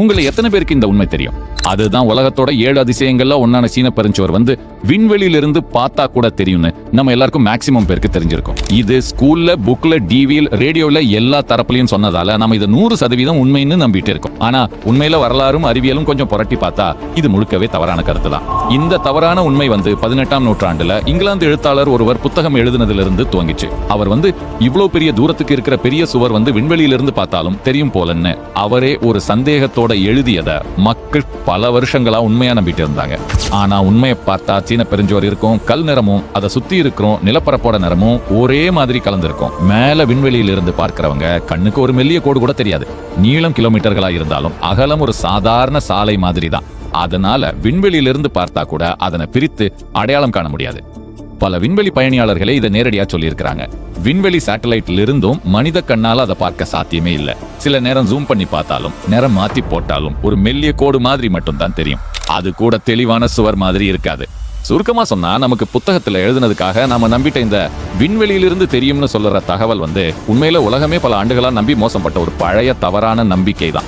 உங்களை எத்தனை பேருக்கு இந்த உண்மை தெரியும்? அதுதான் உலகத்தோட 7 அதிசயங்கள்ல ஒன்னான சீன பெருஞ்சுவர் விண்வெளியிலிருந்து பார்த்தா கூட தெரியும்னு நம்ம எல்லாருக்கும் மேக்சிமம் பேருக்கு தெரிஞ்சிருக்கும். இது ஸ்கூல்ல, புக்ல, டிவியில், ரேடியோல எல்லா தரப்புலையும் சொன்னதால நம்ம இது 100% உண்மைன்னு நம்பிட்டு இருக்கோம். ஆனா உண்மையில வரலாறும் அறிவியலும் கொஞ்சம் புரட்டி பார்த்தா இது முழுக்கவே தவறான கருத்து தான். இந்த தவறான உண்மை 18ஆம் நூற்றாண்டுல இங்கிலாந்து எழுத்தாளர் ஒருவர் புத்தகம் எழுதினதிலிருந்து துவங்கிச்சு. அவர் இவ்வளவு பெரிய தூரத்துக்கு இருக்கிற பெரிய சுவர் விண்வெளியிலிருந்து பார்த்தாலும் தெரியும் போலன்னு அவரே ஒரு சந்தேகத்தோட எழுதியத மக்கள் பல வருஷங்களா உண்மையா நம்பிட்டு இருந்தாங்க. ஆனா உண்மையை பார்த்தா சீன பெருஞ்சுவர் இருக்கும், கல் நிறமும் அதை சுத்தி இருக்கிறோம் நிலப்பரப்போட நிறமும் ஒரே மாதிரி கலந்திருக்கும். மேல விண்வெளியில இருந்து பார்க்கிறவங்க கண்ணுக்கு ஒரு மெல்லிய கோடு கூட தெரியாது. நீளம் கிலோமீட்டர்களா இருந்தாலும் அகலம் ஒரு சாதாரண சாலை மாதிரி தான். அதனால விண்வெளியிலிருந்து பார்த்தா கூட அதனை பிரித்து அடையாளம் காண முடியாது. பல விண்வெளி பயணியாளர்களே இதை நேரடியா சொல்லியிருக்கிறாங்க. விண்வெளி சேட்டலைட்ல இருந்தும் மனித கண்ணால அதை பார்க்க சாத்தியமே இல்ல. சில நேரம் ஜூம் பண்ணி பார்த்தாலும், நேரம் மாத்தி போட்டாலும் ஒரு மெல்லிய கோடு மாதிரி மட்டும் தான் தெரியும். அது கூட தெளிவான சுவர் மாதிரி இருக்காது. சுருக்கமா சொன்னா, நமக்கு புத்தகத்துல எழுதுனதுக்காக நாம நம்பிட்ட இந்த விண்வெளியிலிருந்து தெரியும்னு சொல்ற தகவல் உண்மையில உலகமே பல ஆண்டுகளா நம்பி மோசப்பட்ட ஒரு பழைய தவறான நம்பிக்கை தான்.